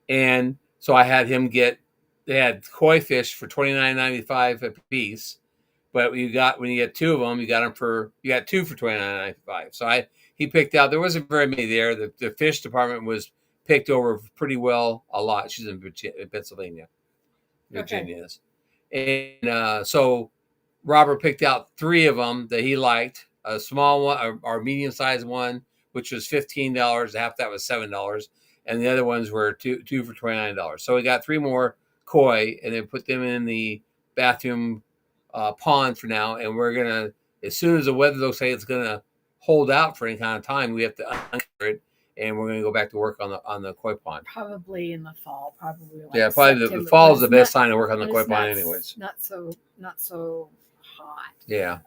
And so I had him get. They had koi fish for $29.95 a piece, but when you get two of them, you got two for $29.95. So he picked out. There wasn't very many there. The fish department was picked over pretty well a lot. She's in Pennsylvania, Virginia is, and so Robert picked out three of them that he liked. A small one, or medium sized one, which was $15. Half that was $7, and the other ones were two for $29. So we got three more koi, and then put them in the bathroom pond for now. And we're gonna, as soon as the weather looks like it's gonna hold out for any kind of time, we have to uncover it, and we're gonna go back to work on the koi pond. Probably in the fall. Probably like probably the fall is the best time to work on the koi pond, anyways. Not so hot. Yeah.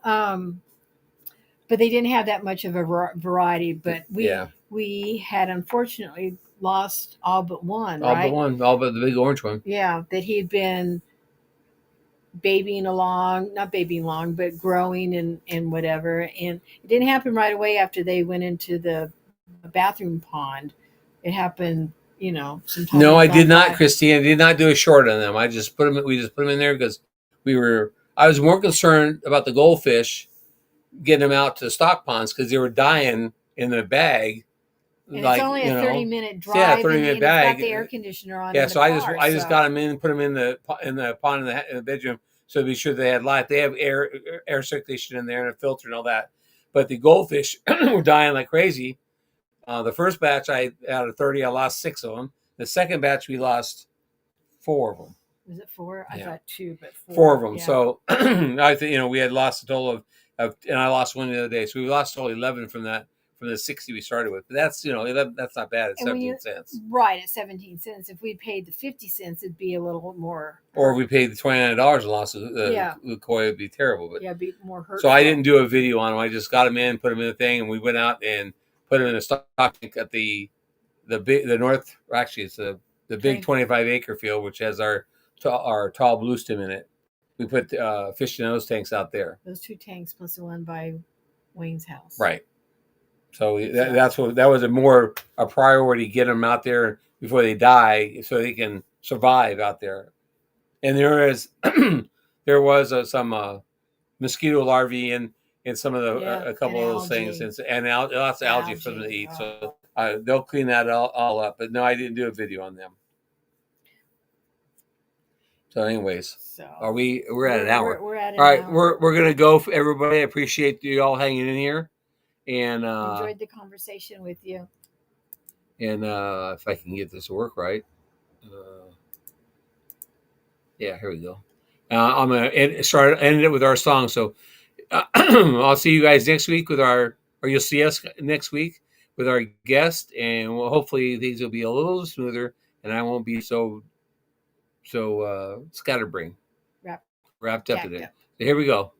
But they didn't have that much of a variety. But we had unfortunately lost all but one. All but the big orange one. Yeah, that he had been not babying along, but growing and whatever. And it didn't happen right away after they went into the bathroom pond. It happened, sometime. No, I did not, Christine. I did not do a short on them. We just put them in there because I was more concerned about the goldfish, getting them out to the stock ponds because they were dying in the bag. And it's only a 30-minute drive. Yeah, 30-minute bag. It's got the air conditioner on. Yeah, so I just got them in, put them in the pond in the bedroom, so to be sure they had life. They have air circulation in there and a filter and all that. But the goldfish were dying like crazy. The first batch, out of 30, I lost 6 of them. The second batch, we lost 4 of them. Was it 4? I thought 2, but 4. 4 of them. Yeah. So I think we had lost a total of, and I lost one the other day. So we lost total 11 from the 60 we started with. But that's that's not bad at 17 cents. Right, at 17 cents. If we paid the 50 cents, it'd be a little more. Or if we paid the $29 and lost the koi, it'd be terrible. But it'd be more hurtful. So I didn't do a video on them. I just got them in, put them in the thing, and we went out and put them in a stock tank at the north. Actually, it's the big 25-acre field, which has our tall blue stem in it. We put fish in those tanks out there. Those 2 tanks plus the one by Wayne's house. Right. So that was a priority, get them out there before they die, so they can survive out there. And there was some mosquito larvae in some of the a couple of those things, and lots of algae for them to eat. So they'll clean that all up. But no, I didn't do a video on them. So, anyways, we're at an hour. We're at an hour. All right, we're gonna go. Everybody, I appreciate you all hanging in here, and enjoyed the conversation with you. And if I can get this to work right, yeah, here we go. I'm gonna end it with our song. So I'll see you guys next week or you'll see us next week with our guest, and hopefully things will be a little smoother, and I won't be so scatterbrained, wrapped up in it. So here we go.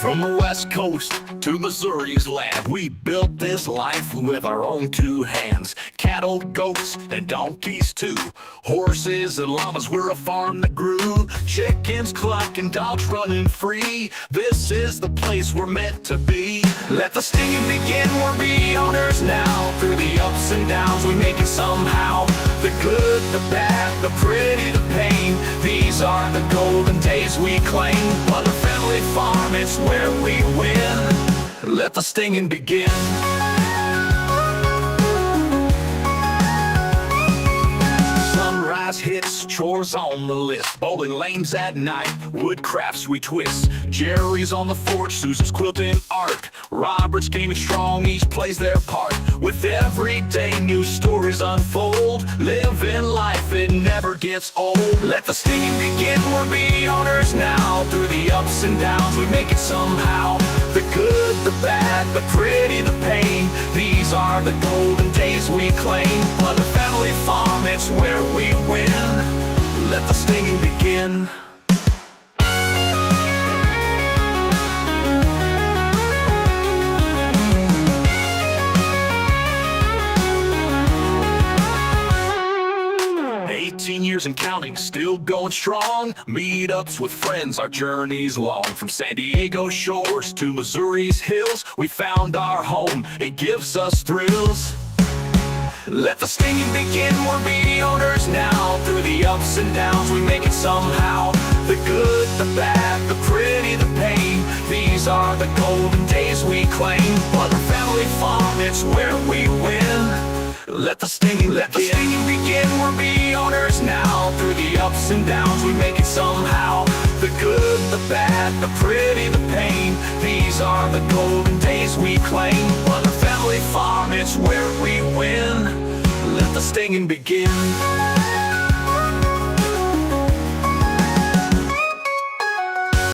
From the West Coast to Missouri's land, we built this life with our own 2 hands. Cattle, goats, and donkeys too. Horses and llamas, we're a farm that grew. Chickens clucking, dogs running free. This is the place we're meant to be. Let the stinging begin, we're bee owners now. Through the ups and downs, we make it somehow. The good, the bad, the pretty, the pain. These are the golden days we claim. Butler Family Farm, it's where we win. Let the stinging begin. Sunrise hits, chores on the list. Bowling lanes at night, wood crafts we twist. Jerry's on the porch, Susan's quilting art. Robert's gaming strong, each plays their part. With every day new stories unfold. Living life, it never gets old. Let the stinging begin, we're bee owners now. Through the ups and downs, we make it somehow. The good, the bad, the pretty, the pain. These are the golden days we claim. Butler Family Farm, it's where we win. Let the stinging begin. years and counting, still going strong. Meetups with friends, our journeys long. From San Diego shores to Missouri's hills, we found our home, it gives us thrills. Let the stinging begin, we're bee owners now. Through the ups and downs, we make it somehow. The good, the bad, the pretty, the pain, these are the golden days we claim. Butler Family Farm, it's where we win. Let the stinging begin, we're bee owners now. Through the ups and downs, we make it somehow. The good, the bad, the pretty, the pain, these are the golden days we claim. Butler Family Farm, it's where we win. Let the stinging begin.